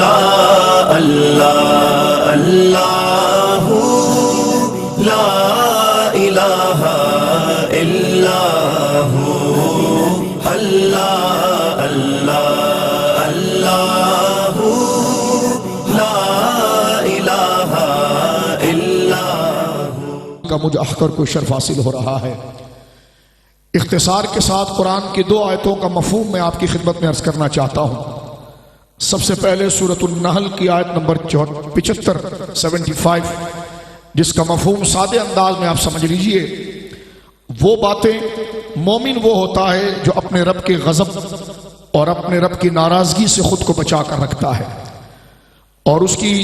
اللہ اللہ اللہ لا الہ الا اللہ اللہ اللہ لا الہ الا کا مجھ احقر کو شرف حاصل ہو رہا ہے۔ اختصار کے ساتھ قرآن کی 2 آیتوں کا مفہوم میں آپ کی خدمت میں عرض کرنا چاہتا ہوں۔ سب سے پہلے سورۃ النحل کی آیت نمبر 75 جس کا مفہوم سادے انداز میں آپ سمجھ لیجئے، وہ باتیں مومن وہ ہوتا ہے جو اپنے رب کے غضب اور اپنے رب کی ناراضگی سے خود کو بچا کر رکھتا ہے، اور اس کی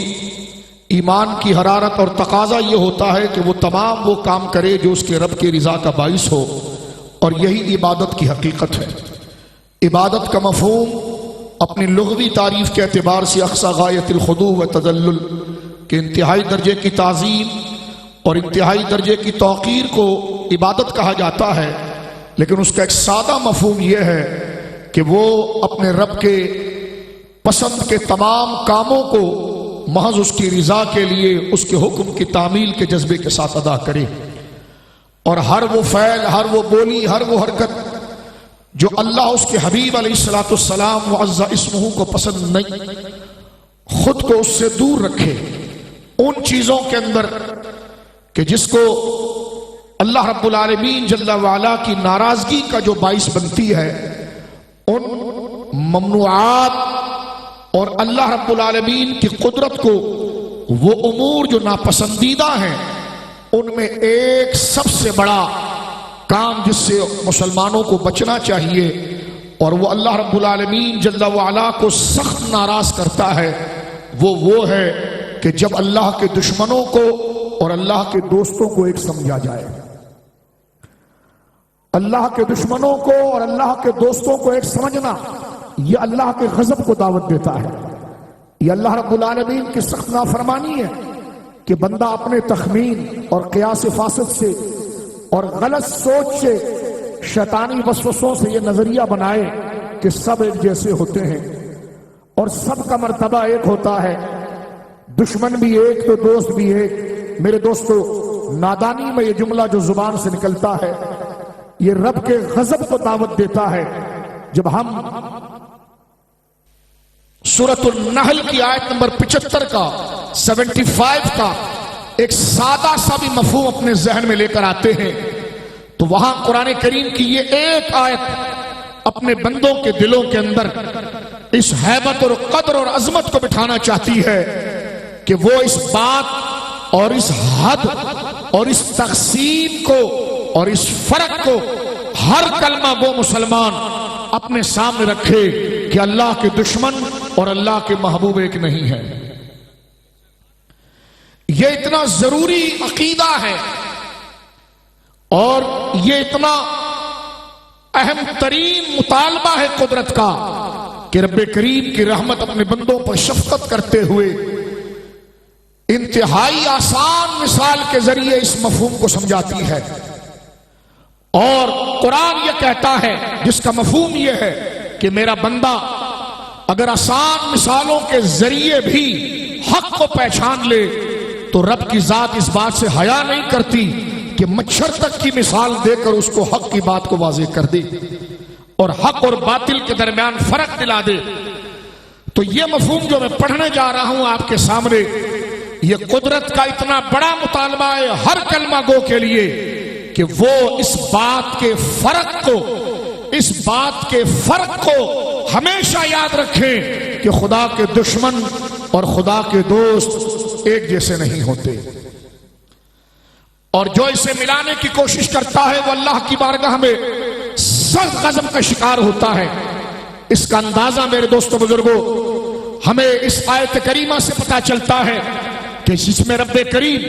ایمان کی حرارت اور تقاضا یہ ہوتا ہے کہ وہ تمام وہ کام کرے جو اس کے رب کی رضا کا باعث ہو، اور یہی عبادت کی حقیقت ہے۔ عبادت کا مفہوم اپنی لغوی تعریف کے اعتبار سے اقصی غایت الخضوع و تذلل کہ انتہائی درجے کی تعظیم اور انتہائی درجے کی توقیر کو عبادت کہا جاتا ہے، لیکن اس کا ایک سادہ مفہوم یہ ہے کہ وہ اپنے رب کے پسند کے تمام کاموں کو محض اس کی رضا کے لیے اس کے حکم کی تعمیل کے جذبے کے ساتھ ادا کرے، اور ہر وہ فعل، ہر وہ بولی، ہر وہ حرکت جو اللہ اس کے حبیب علیہ السلام وعز اسمہ کو پسند نہیں، خود کو اس سے دور رکھے ان چیزوں کے اندر کہ جس کو اللہ رب العالمین جل وعلا کی ناراضگی کا جو باعث بنتی ہے، ان ممنوعات اور اللہ رب العالمین کی قدرت کو وہ امور جو ناپسندیدہ ہیں ان میں ایک سب سے بڑا کام جس سے مسلمانوں کو بچنا چاہیے، اور وہ اللہ رب العالمین جل وعلا کو سخت ناراض کرتا ہے، وہ ہے کہ جب اللہ کے دشمنوں کو اور اللہ کے دوستوں کو ایک سمجھا جائے۔ اللہ کے دشمنوں کو اور اللہ کے دوستوں کو ایک سمجھنا یہ اللہ کے غضب کو دعوت دیتا ہے، یہ اللہ رب العالمین کی سخت نافرمانی ہے کہ بندہ اپنے تخمین اور قیاس فاسد سے اور غلط سوچ سے، شیطانی وسوسوں سے یہ نظریہ بنائے کہ سب ایک جیسے ہوتے ہیں اور سب کا مرتبہ ایک ہوتا ہے، دشمن بھی ایک تو دوست بھی ایک۔ میرے دوستو، نادانی میں یہ جملہ جو زبان سے نکلتا ہے یہ رب کے غضب کو دعوت دیتا ہے۔ جب ہم سورۃ النحل کی آیت نمبر 75 کا ایک سادہ سا بھی مفہوم اپنے ذہن میں لے کر آتے ہیں تو وہاں قرآن کریم کی یہ ایک آیت اپنے بندوں کے دلوں کے اندر اس ہیبت اور قدر اور عظمت کو بٹھانا چاہتی ہے کہ وہ اس بات اور اس حد اور اس تقسیم کو اور اس فرق کو ہر کلمہ گو مسلمان اپنے سامنے رکھے کہ اللہ کے دشمن اور اللہ کے محبوب ایک نہیں ہے۔ یہ اتنا ضروری عقیدہ ہے اور یہ اتنا اہم ترین مطالبہ ہے قدرت کا کہ رب کریم کی رحمت اپنے بندوں پر شفقت کرتے ہوئے انتہائی آسان مثال کے ذریعے اس مفہوم کو سمجھاتی ہے، اور قرآن یہ کہتا ہے جس کا مفہوم یہ ہے کہ میرا بندہ اگر آسان مثالوں کے ذریعے بھی حق کو پہچان لے تو رب کی ذات اس بات سے حیا نہیں کرتی کہ مچھر تک کی مثال دے کر اس کو حق کی بات کو واضح کر دے اور حق اور باطل کے درمیان فرق دلا دے۔ تو یہ مفہوم جو میں پڑھنے جا رہا ہوں آپ کے سامنے، یہ قدرت کا اتنا بڑا مطالبہ ہے ہر کلمہ گو کے لیے کہ وہ اس بات کے فرق کو ہمیشہ یاد رکھیں کہ خدا کے دشمن اور خدا کے دوست ایک جیسے نہیں ہوتے، اور جو اسے ملانے کی کوشش کرتا ہے وہ اللہ کی بارگاہ میں سخت غضب کا شکار ہوتا ہے۔ اس کا اندازہ میرے دوستو بزرگوں ہمیں اس آیت کریمہ سے پتہ چلتا ہے کہ جس میں رب کریم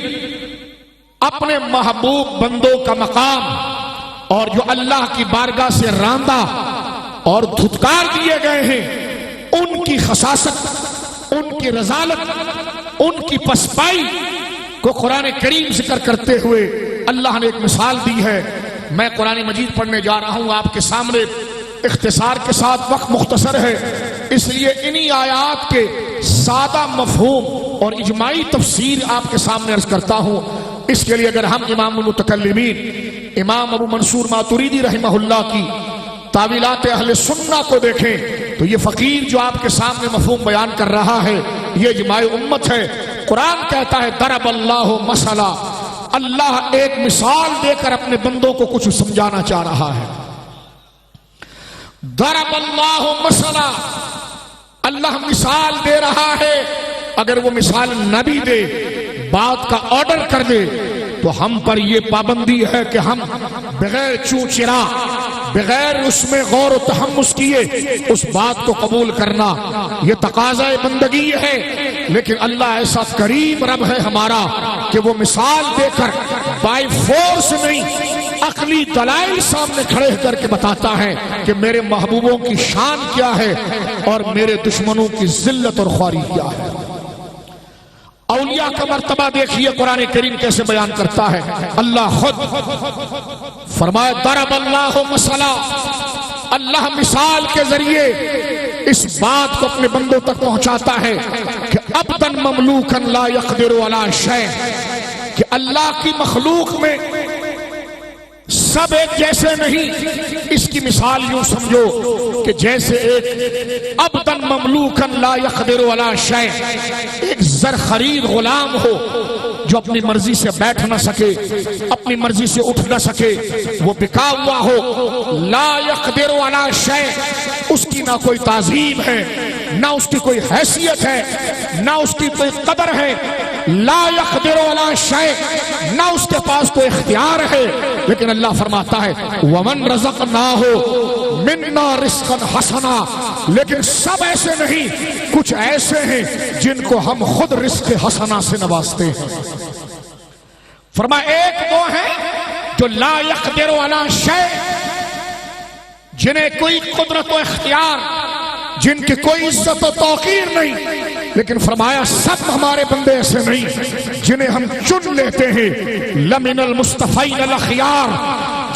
اپنے محبوب بندوں کا مقام اور جو اللہ کی بارگاہ سے راندہ اور دھتکار دیے گئے ہیں ان کی خساست، ان کی رذالت، ان کی پسپائی کو قرآن کریم ذکر کرتے ہوئے اللہ نے ایک مثال دی ہے۔ میں قرآن مجید پڑھنے جا رہا ہوں آپ کے سامنے، اختصار کے ساتھ، وقت مختصر ہے، اس لیے انہی آیات کے سادہ مفہوم اور اجماعی تفسیر آپ کے سامنے عرض کرتا ہوں۔ اس کے لیے اگر ہم امام المتکلمین امام ابو منصور ماتریدی رحمہ اللہ کی تعویلات اہل سنہ کو دیکھیں تو یہ فقیر جو آپ کے سامنے مفہوم بیان کر رہا ہے یہ اجماع امت ہے۔ قرآن کہتا ہے ضرب اللہ مثلا، اللہ ایک مثال دے کر اپنے بندوں کو کچھ سمجھانا چاہ رہا ہے۔ ضرب اللہ مثلا، اللہ مثال دے رہا ہے۔ اگر وہ مثال نہ بھی دے، بات کا آرڈر کر دے تو ہم پر یہ پابندی ہے کہ ہم بغیر چوں چرا، بغیر اس میں غور و تحمس کیے اس بات کو قبول کرنا یہ تقاضۂ بندگی ہے۔ لیکن اللہ ایسا کریم رب ہے ہمارا کہ وہ مثال دے کر بائی فورس نہیں، عقلی دلائل سامنے کھڑے کر کے بتاتا ہے کہ میرے محبوبوں کی شان کیا ہے اور میرے دشمنوں کی ذلت اور خواری کیا ہے۔ اولیاء کا مرتبہ دیکھیے قرآن کریم کیسے بیان کرتا ہے۔ اللہ خود فرمائے ضرب اللہ مثلا، اللہ مثال کے ذریعے اس بات کو اپنے بندوں تک پہنچاتا ہے کہ عبداً مملوکاً لا یقدر علی شیء، کہ اللہ کی مخلوق میں سب ایک جیسے نہیں۔ اس کی مثال یوں سمجھو کہ جیسے ایک عبداً مملوکاً لا یقدر علی شیء، ایک زرخرید غلام ہو جو اپنی مرضی سے بیٹھ نہ سکے، اپنی مرضی سے اٹھ نہ سکے، وہ بکا ہوا ہو، لا یقدر علی شیء، اس کی نہ کوئی تعظیم ہے، نہ اس کی کوئی حیثیت ہے، نہ اس کی کوئی قدر ہے، لا یقدر علی شیء، نہ اس کے پاس کوئی اختیار ہے۔ لیکن اللہ فرماتا ہے وَمَن رَزَقْنَاهُ مِنَّا رِزْقًا حَسَنًا، لیکن سب ایسے نہیں، کچھ ایسے ہیں جن کو ہم خود رزق حسنہ سے نوازتے ہیں۔ فرمایا ایک وہ ہے جو لا یقدر علی شیء، جنہیں کوئی قدرت و اختیار، جن کی کوئی عزت و توقیر نہیں، لیکن فرمایا سب ہمارے بندے ایسے نہیں جنہیں ہم چن لیتے ہیں۔ لمن المصطفین الاخیار،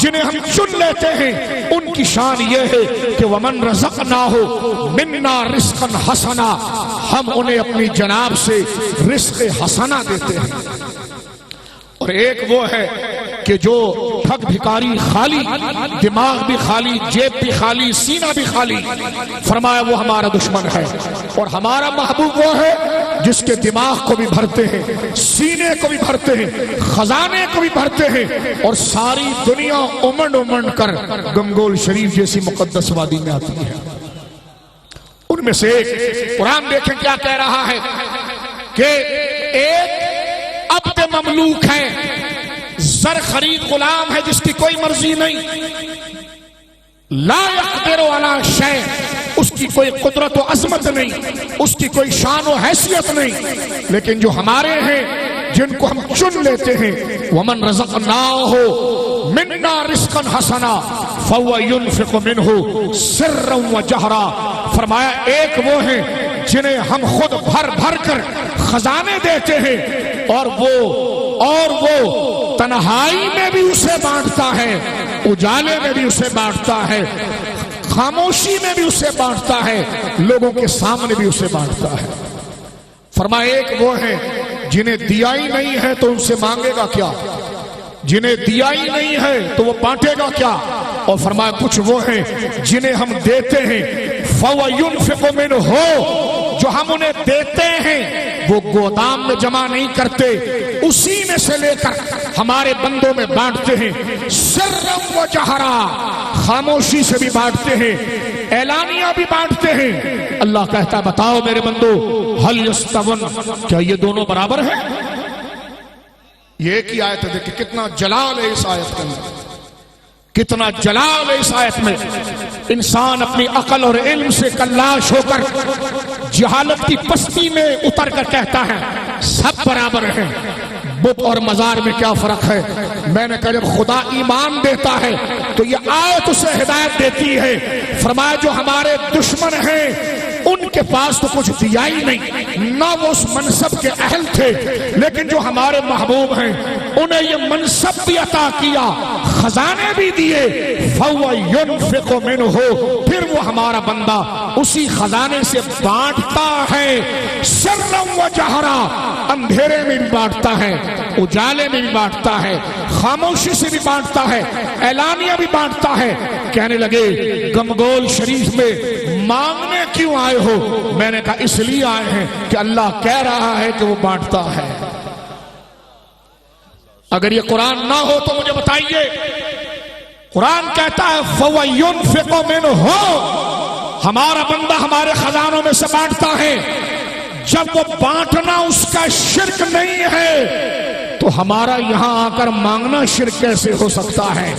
جنہیں ہم چن لیتے ہیں ان کی شان یہ ہے کہ ومن رزقناہ منا رزقا حسنا، ہم انہیں اپنی جناب سے رزق حسنہ دیتے ہیں۔ اور ایک وہ ہے کہ جو ٹھگ بھکاری، خالی دماغ بھی خالی، جیب بھی خالی، سینہ بھی خالی، فرمایا وہ ہمارا دشمن ہے۔ اور ہمارا محبوب وہ ہے جس کے دماغ کو بھی بھرتے ہیں، سینے کو بھی بھرتے ہیں، خزانے کو بھی بھرتے ہیں، اور ساری دنیا امنڈ امنڈ کر گنگول شریف جیسی مقدس وادی میں آتی ہے۔ ان میں سے ایک قرآن دیکھیں کیا کہہ رہا ہے کہ ایک عبد مملوک ہے، زر خرید غلام ہے جس کی کوئی مرضی نہیں، لا یقدر علی شیء، اس کی کوئی قدرت و عظمت نہیں، اس کی کوئی شان و حیثیت نہیں، لیکن جو ہمارے ہیں جن کو ہم چن لیتے ہیں وَمَن رَزَقْنَاهُ مِنَّا رِزْقًا حَسَنًا فَهُوَ يُنْفِقُ مِنْهُ سِرًّا وَجَهْرًا، فرمایا ایک وہ ہیں جنہیں ہم خود بھر بھر کر خزانے دیتے ہیں، اور وہ تنہائی میں بھی اسے بانٹتا ہے، اجالے میں بھی اسے بانٹتا ہے، خاموشی میں بھی اسے بانٹتا ہے، لوگوں کے سامنے بھی اسے بانٹتا ہے۔ فرمایا ایک وہ ہیں جنہیں دیا ہی نہیں ہے تو ان سے مانگے گا کیا، جنہیں دیا ہی نہیں ہے تو وہ بانٹے گا کیا، اور فرمایا کچھ وہ ہیں جنہیں ہم دیتے ہیں فَوَ يُنْفِقُ مِنْهُ، جو ہم انہیں دیتے ہیں وہ گودام میں جمع نہیں کرتے، اسی میں سے لے کر ہمارے بندوں میں بانٹتے ہیں، سرًا وجہرا، خاموشی سے بھی بانٹتے ہیں، اعلانیہ بھی بانٹتے ہیں۔ اللہ کہتا ہے بتاؤ میرے بندو هل یستوون، کیا یہ دونوں برابر ہیں؟ یہ ایک ہی آیت ہے، دیکھیں کتنا جلال ہے اس آیت کے اندر، کتنا جلال ہے اس آیت میں۔ انسان اپنی عقل اور علم سے کلاش ہو کر جہالت کی پستی میں اتر کر کہتا ہے سب برابر ہیں، بت اور مزار میں کیا فرق ہے؟ میں نے کہا جب خدا ایمان دیتا ہے تو یہ آیت اسے ہدایت دیتی ہے۔ فرمایا جو ہمارے دشمن ہیں ان کے پاس تو کچھ دیا ہی نہیں، نہ وہ اس منصب کے اہل تھے، لیکن جو ہمارے محبوب ہیں انہیں یہ منصب بھی عطا کیا، خزانے بھی دیے، فَهُوَ يُنْفِقُ مِنْهُ، پھر وہ ہمارا بندہ اسی خزانے سے بانٹتا ہے، سرًّا وَجَهْرًا، اندھیرے میں بھی بانٹتا ہے، اجالے میں بھی بانٹتا ہے، خاموشی سے بھی بانٹتا ہے، اعلانیہ بھی بانٹتا ہے۔ کہنے لگے گمگول شریف میں مانگنے کیوں آئے ہو؟ میں نے کہا اس لیے آئے ہیں کہ اللہ کہہ رہا ہے کہ وہ بانٹتا ہے۔ اگر یہ قرآن نہ ہو تو مجھے بتائیے، قرآن کہتا ہے فَوَ يُنْفِقُ مِنْهُ، ہمارا بندہ ہمارے خزانوں میں سے بانٹتا ہے۔ جب وہ بانٹنا اس کا شرک نہیں ہے تو ہمارا یہاں آ کر مانگنا شرک کیسے ہو سکتا ہے؟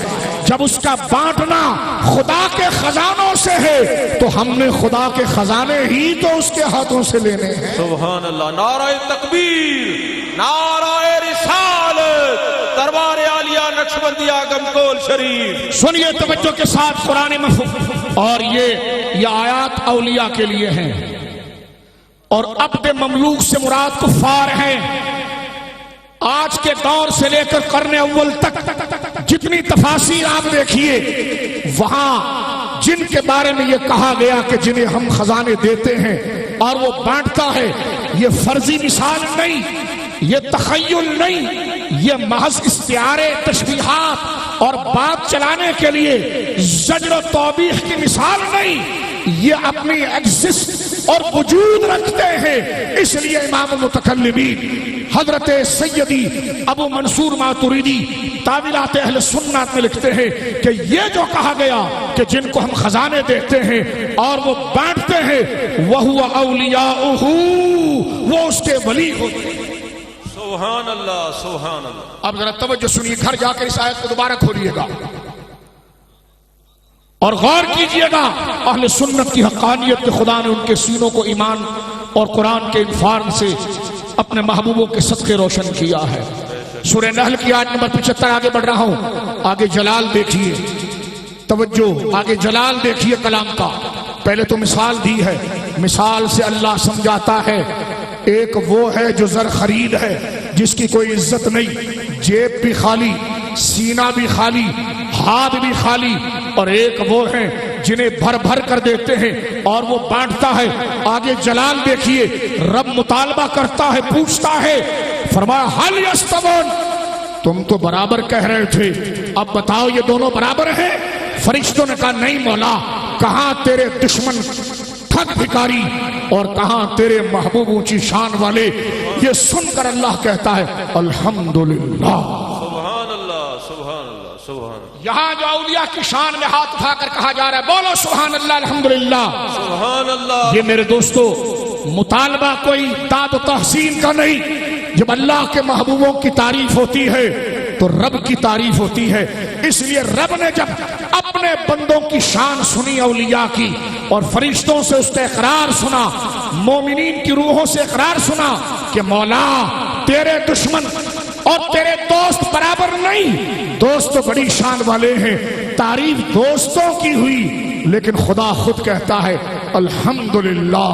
جب اس کا بانٹنا خدا کے خزانوں سے ہے تو ہم نے خدا کے خزانے ہی تو اس کے ہاتھوں سے لینے ہیں۔ سبحان اللہ، نعرہ تکبیر، نعرہ رسالت، دربار عالیہ نقشبندیہ گمگول شریف۔ سنیے توجہ کے ساتھ قرآن مفہوم، اور یہ آیات اولیاء کے لیے ہیں، اور عبد مملوک سے مراد کفار ہیں۔ آج کے دور سے لے کر قرن اول تک جتنی تفاسیر آپ دیکھیے، وہاں جن کے بارے میں یہ کہا گیا کہ جنہیں ہم خزانے دیتے ہیں اور وہ بانٹتا ہے، یہ فرضی مثال نہیں، یہ تخیل نہیں، یہ محض استعارے، تشبیہات اور بات چلانے کے لیے زجر و توبیخ کی مثال نہیں، یہ اپنی ایگزسٹ اور وجود رکھتے ہیں۔ اس لیے امام المتکلمین حضرت سیدی ابو منصور ماتریدی تاویلات اہل سنت میں لکھتے ہیں کہ یہ جو کہا گیا کہ جن کو ہم خزانے دیتے ہیں اور وہ بانٹتے ہیں، وَهُوَ أَوْلِيَاؤُهُ، وہ اس کے ولی ہوتے ہیں۔ سبحان اللہ، سبحان اللہ۔ اب ذرا توجہ سنیے، گھر جا کر اس آیت کو دوبارہ کھولیے گا اور غور کیجئے گا۔ اہل سنت کی حقانیت کہ خدا نے ان کے سینوں کو ایمان اور قرآن کے انفار سے اپنے محبوبوں کے صدقے روشن کیا ہے۔ سورہ نحل کی آیت نمبر 75 آگے بڑھ رہا ہوں، آگے جلال دیکھیے، توجہ، آگے جلال دیکھیے کلام کا۔ پہلے تو مثال دی ہے، مثال سے اللہ سمجھاتا ہے ایک وہ ہے جو زر خرید ہے، جس کی کوئی عزت نہیں، جیب بھی خالی، سینہ بھی خالی، ہاتھ بھی خالی، اور ایک وہ ہے جنہیں بھر بھر کر دیتے ہیں اور وہ بانٹتا ہے۔ آگے جلال دیکھیے، رب مطالبہ کرتا ہے، پوچھتا ہے، فرمایا هل يستوون، تم تو برابر کہہ رہے تھے، اب بتاؤ یہ دونوں برابر ہیں؟ فرشتوں نے کہا نہیں مولا، کہاں تیرے دشمن ٹھگ بھکاری اور کہاں تیرے محبوب اونچی شان والے۔ یہ سن کر اللہ کہتا ہے الحمدللہ۔ سبحان اللہ، سبحان اللہ، سبحان اللہ، یہاں جو اولیاء کی شان میں ہاتھ اٹھا کر کہا جا رہا ہے، بولو سبحان اللہ، الحمدللہ۔ سبحان اللہ۔ یہ میرے دوستو مطالبہ کوئی داد و تحسین کا نہیں۔ جب اللہ کے محبوبوں کی تعریف ہوتی ہے تو رب کی تعریف ہوتی ہے۔ اس لیے رب نے جب اپنے بندوں کی شان سنی اولیاء کی اور فرشتوں سے اس کا اقرار سنا، مومنین کی روحوں سے اقرار سنا کہ مولا تیرے دشمن اور تیرے دوست برابر نہیں، دوست تو بڑی شان والے ہیں، تعریف دوستوں کی ہوئی، لیکن خدا خود کہتا ہے الحمدللہ۔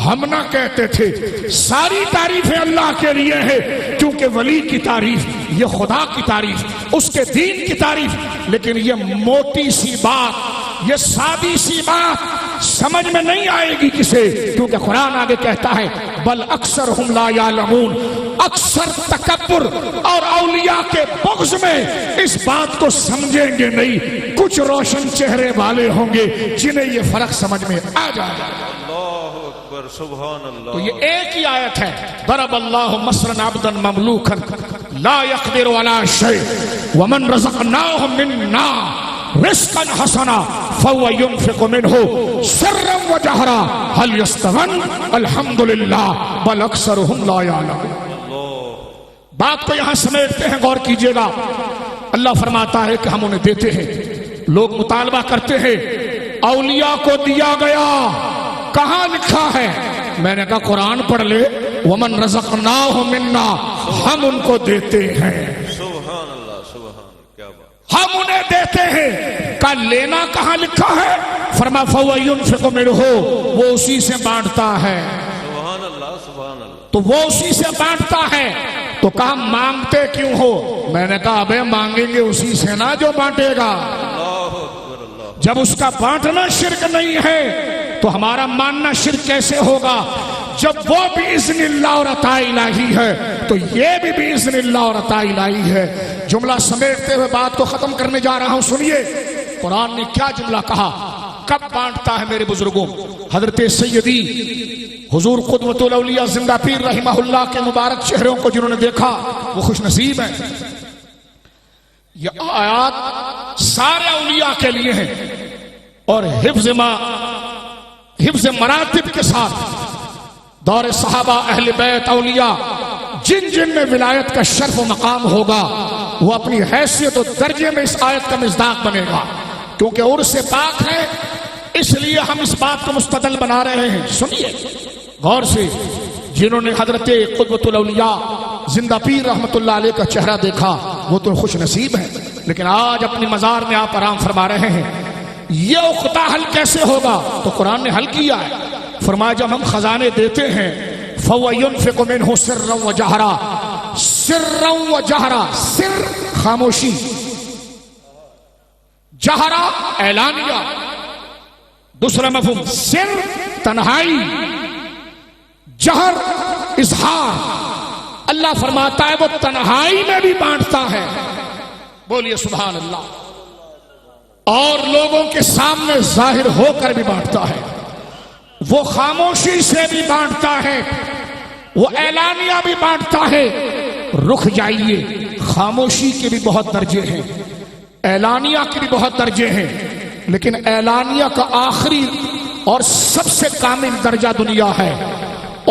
ہم نہ کہتے تھے، ساری تعریفیں اللہ کے لیے ہے، کیونکہ ولی کی تعریف، یہ خدا کی تعریف، اس کے دین کی تعریف، لیکن یہ موٹی سی بات، یہ سادی سی بات سمجھ میں نہیں آئے گی کسے، کیونکہ قرآن آگے کہتا ہے بل اکثرہم لا یعلمون، اکثر تکبر اور اولیاء کے بغض میں اس بات کو سمجھیں گے نہیں۔ کچھ روشن چہرے والے ہوں گے جنہیں یہ فرق سمجھ میں آ جائے گا۔ اللہ اکبر، سبحان اللہ۔ تو یہ ایک ہی آیت ہے، ضرب اللہ مثلا عبدا مملوکا لا يقدر على شيء ومن رزقناه منا رزقا حسنا فهو ينفق منه سرا وجهرا هل يستوون الحمد لله بل اکثرهم لا يعلمون۔ بات کو یہاں سمیٹتے ہیں، غور کیجئے گا۔ اللہ فرماتا ہے کہ ہم انہیں دیتے ہیں، لوگ مطالبہ کرتے ہیں اولیاء کو دیا گیا، کہاں لکھا ہے؟ میں نے کہا قرآن پڑھ لے، ومن رزقناہ منا، ہم ان کو دیتے ہیں۔ سبحان اللہ، سبحان، کیا بات۔ ہم انہیں دیتے ہیں. کا لینا کہاں لکھا ہے؟ فرمایا فَهُوَ يُنْفِقُ مِنْهُ، وہ اسی سے بانٹتا ہے. سبحان اللہ سبحان اللہ. تو وہ اسی سے بانٹتا ہے. تو کہا مانگتے کیوں ہو؟ میں نے کہا ابے مانگیں گے اسی سے نا جو بانٹے گا. اللہ اکبر اللہ. جب اس کا بانٹنا شرک نہیں ہے تو ہمارا ماننا شرک کیسے ہوگا؟ جب وہ بھی اذن اللہ اور عطا الہی ہے تو یہ بھی باذن اللہ اور عطا الہی ہے. جملہ سمیٹتے ہوئے بات کو ختم کرنے جا رہا ہوں. سنیے قرآن نے کیا جملہ کہا، کب بانٹتا ہے میرے بزرگوں. حضرت سیدی حضور قدوۃ الاولیاء زندہ پیر رحمہ اللہ کے مبارک چہروں کو جنہوں نے دیکھا وہ خوش نصیب ہیں. یہ آیات سارے اولیاء کے لیے ہیں اور حفظ مراتب کے ساتھ دور صحابہ اہل بیت اولیاء جن جن میں ولایت کا شرف و مقام ہوگا وہ اپنی حیثیت و درجے میں اس آیت کا مصداق بنے گا. کیونکہ عرص سے پاک ہے اس لیے ہم اس بات کو مستدل بنا رہے ہیں. سنیے غور سے، جنہوں نے حضرت قدوۃ الاولیاء زندہ پیر رحمت اللہ علیہ کا چہرہ دیکھا وہ تو خوش نصیب ہیں، لیکن آج اپنی مزار میں آپ آرام فرما رہے ہیں. یہ عقدہ حل کیسے ہوگا؟ تو قرآن نے حل کیا ہے. فرمایا جب ہم خزانے دیتے ہیں فَهُوَ يُنْفِقُ مِنْهُ سِرًّا وَجَهْرًا. سرًّا وَجَهْرًا، سر خاموشی، جہرا اعلانیہ. دوسرا مفہوم سر تنہائی، جہر اظہار. اللہ فرماتا ہے وہ تنہائی میں بھی بانٹتا ہے. بولیے سبحان اللہ. اور لوگوں کے سامنے ظاہر ہو کر بھی بانٹتا ہے. وہ خاموشی سے بھی بانٹتا ہے، وہ اعلانیہ بھی بانٹتا ہے. رک جائیے، خاموشی کے بھی بہت درجے ہیں، اعلانیہ کے بھی بہت درجے ہیں، لیکن اعلانیہ کا آخری اور سب سے کامل درجہ دنیا ہے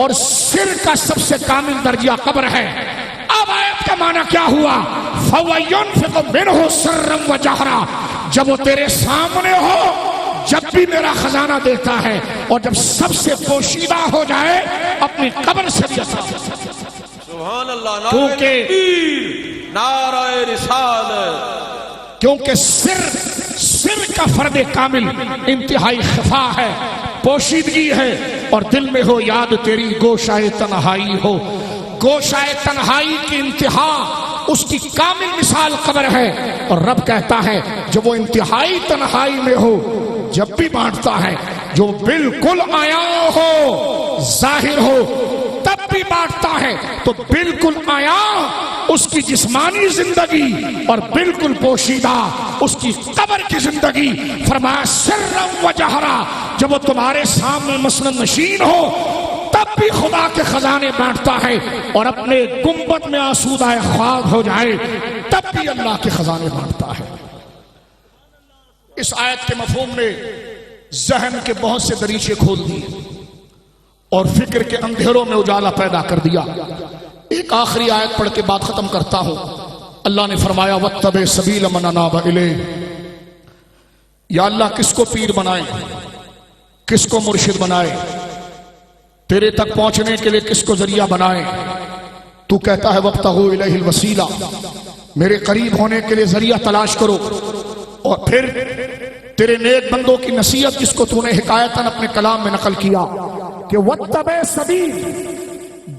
اور سر کا سب سے کامل درجہ قبر ہے. اب آیت کا معنی کیا ہوا؟ فَهُوَ يُنْفِقُ مِنْهُ سِرًّا وَجَهْرًا. جب وہ تیرے سامنے ہو، جب بھی میرا خزانہ دیتا ہے، اور جب سب سے پوشیدہ ہو جائے اپنی قبر سے دیتا ہے. سبحان اللہ. کیونکہ نعرہ رسالت، کیونکہ سر کا فرد کامل انتہائی خفا ہے، پوشیدگی ہے، اور دل میں ہو یاد تیری گوشائے تنہائی ہو. گوشائے تنہائی کی انتہا اس کی کامل مثال قبر ہے. اور رب کہتا ہے جب وہ انتہائی تنہائی میں ہو جب بھی بانٹتا ہے، جو بالکل عیاں ہو ظاہر ہو تب بھی بانٹتا ہے. تو بالکل عیاں اس کی جسمانی زندگی اور بالکل پوشیدہ اس کی قبر کی زندگی. فرمایا سرًا وجہرا، جب وہ تمہارے سامنے مثلاً نشین ہو تب بھی خدا کے خزانے بانٹتا ہے، اور اپنے گنبد میں آسودہ خواب ہو جائے تب بھی اللہ کے خزانے بانٹتا ہے. اس آیت کے مفہوم نے ذہن کے بہت سے دریچے کھول دیے اور فکر کے اندھیروں میں اجالا پیدا کر دیا. ایک آخری آیت پڑھ کے بات ختم کرتا ہوں. اللہ نے فرمایا وَاتَّبِعْ سَبِيلَ مَنْ أَنَابَ إِلَيْهِ. یا اللہ کس کو پیر بنائے، کس کو مرشد بنائے، تیرے تک پہنچنے کے لیے کس کو ذریعہ بنائے. تو کہتا ہے وَابْتَغُوا إِلَيْهِ الْوَسِيلَةَ، میرے قریب ہونے کے لیے ذریعہ تلاش کرو. اور پھر تیرے نیک بندوں کی نصیحت جس کو تو نے حکایتاً اپنے کلام میں نقل کیا کہ وَاتَّبِعْ سَبِيلَ،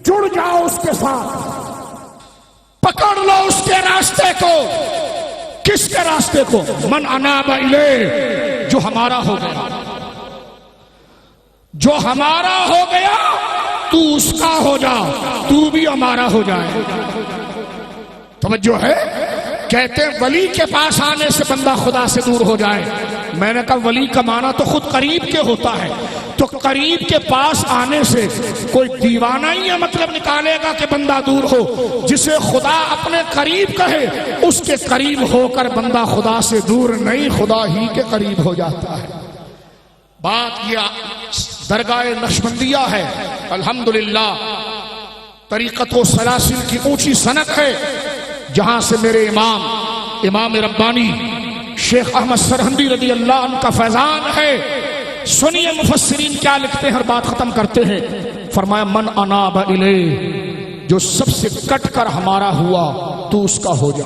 جڑ جاؤ اس کے ساتھ، پکڑ لو اس کے راستے کو. کس کے راستے کو؟ من اناب الیہ، جو ہمارا ہو گیا. جو ہمارا ہو گیا تو اس کا ہو جا، تو بھی ہمارا ہو جائے. توجہ ہے؟ کہتے ہیں ولی کے پاس آنے سے بندہ خدا سے دور ہو جائے. میں نے کہا ولی کا معنی تو خود قریب کے ہوتا ہے، تو قریب کے پاس آنے سے کوئی دیوانہ ہی یہ مطلب نکالے گا کہ بندہ دور ہو. جسے خدا اپنے قریب کہے اس کے قریب ہو کر بندہ خدا سے دور نہیں، خدا ہی کے قریب ہو جاتا ہے. بات یہ درگاہ نقشبندیہ ہے. الحمدللہ طریقت و سلاسل کی اونچی سنت ہے جہاں سے میرے امام ربانی شیخ احمد سرہندی رضی اللہ عنہ کا فیضان ہے. سنیے مفسرین کیا لکھتے ہیں اور بات ختم کرتے ہیں. فرمایا من اناب الیہ، جو سب سے کٹ کر ہمارا ہوا تو اس کا ہو جا.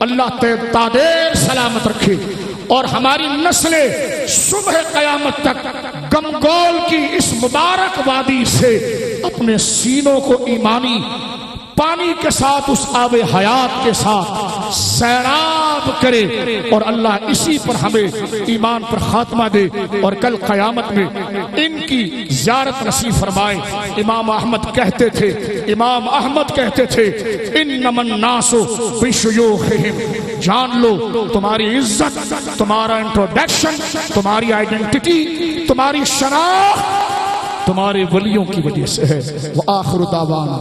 اللہ تادیر سلامت رکھے اور ہماری نسلیں صبح قیامت تک گمگول کی اس مبارک وادی سے اپنے سینوں کو ایمانی پانی کے ساتھ اس آب حیات کے ساتھ سیراب کرے، اور اللہ اسی پر ہمیں ایمان پر خاتمہ دے اور کل قیامت میں ان کی زیارت نصیب فرمائے۔ امام احمد کہتے تھے انما الناس بشیوخہم، جان لو تمہاری عزت، تمہارا انٹروڈکشن، تمہاری آئیڈینٹی، تمہاری شناخت تمہارے ولیوں کی وجہ سے ہے۔ وآخر دعوانا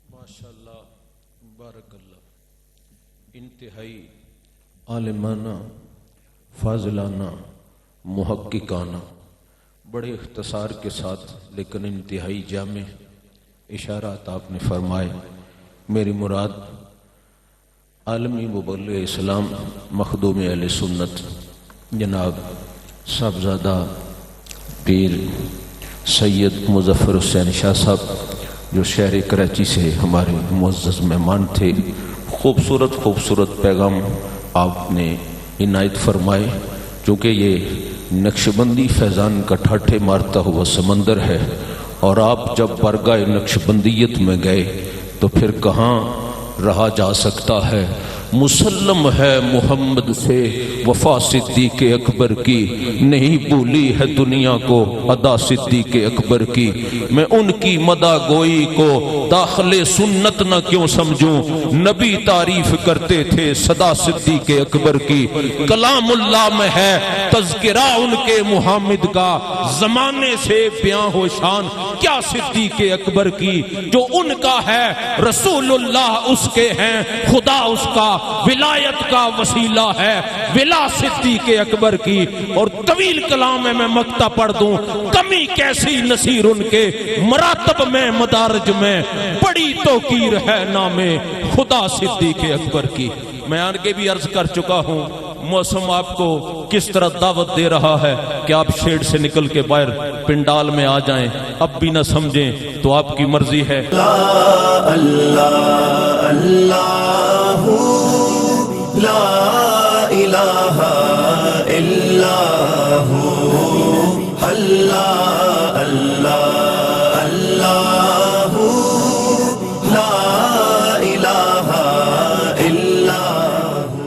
ماشاءاللہ بارک اللہ، انتہائی عالمانہ، فاضلانہ، محققانہ، بڑے اختصار کے ساتھ لیکن انتہائی جامع اشارات آپ نے فرمائے۔ میری مراد عالمی مبلغ اسلام مخدوم اہل سنت جناب صاحبزادہ پیر سید مظفر حسین شاہ صاحب، جو شہر کراچی سے ہمارے معزز مہمان تھے، خوبصورت پیغام آپ نے عنایت فرمائے۔ چونکہ یہ نقشبندی فیضان کا ٹھاٹھے مارتا ہوا سمندر ہے، اور آپ جب برگاہ نقشبندیت میں گئے تو پھر کہاں رہا جا سکتا ہے۔ مسلم ہے محمد سے وفا صدیق اکبر کی، نہیں بھولی ہے دنیا کو ادا صدیق اکبر کی۔ میں ان کی مدح گوئی کو داخل سنت نہ کیوں سمجھوں، نبی تعریف کرتے تھے صدا صدیق اکبر کی۔ کلام اللہ میں ہے تذکرہ ان کے محمد کا، زمانے سے بیاں ہو شان کیا صدیق اکبر کی۔ جو ان کا ہے رسول اللہ اس کے ہیں، خدا اس کا ولایت کا وسیلہ ہے، ولا صدیق اکبر کی۔ اور طویل کلام میں مقطع پڑھ دوں، کمی کیسی نصیر ان کے مراتب میں مدارج میں، بڑی توقیر ہے نام خدا صدیق اکبر کی۔ میں آن کے بھی عرض کر چکا ہوں، موسم آپ کو کس طرح دعوت دے رہا ہے کہ آپ شیڈ سے نکل کے باہر پنڈال میں آ جائیں، اب بھی نہ سمجھیں تو آپ کی مرضی ہے۔ اللہ اللہ لا الہ الا ہو اللہ